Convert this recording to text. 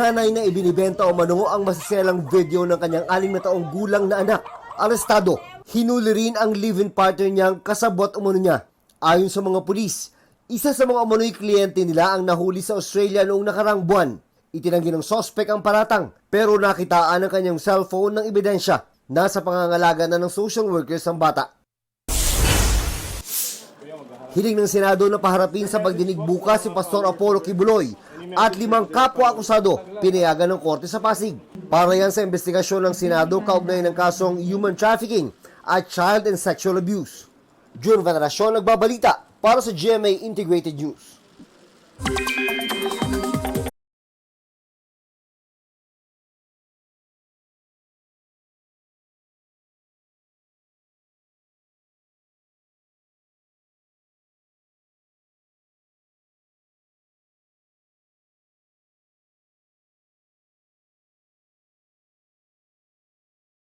Nanay na ibinibenta o umano ang masiselang video ng kanyang 6 na taong gulang na anak. Arestado. Hinuli rin ang live-in partner niyang kasabot umano niya. Ayon sa mga pulis, isa sa mga umano'y kliyente nila ang nahuli sa Australia noong nakarang buwan. Itinanggi ng sospek ang paratang pero nakitaan ang kanyang cellphone ng ebidensya. Nasa pangangalaga na ng social workers ang bata. Hiling ng Senado na paharapin sa pagdinig bukas si Pastor Apollo Kibuloy at 5 kapwa-akusado pinayagan ng korte sa Pasig. Para yan sa investigasyon ng Senado kaugnay ng kasong human trafficking at child and sexual abuse. June Veneracion nagbabalita para sa GMA Integrated News.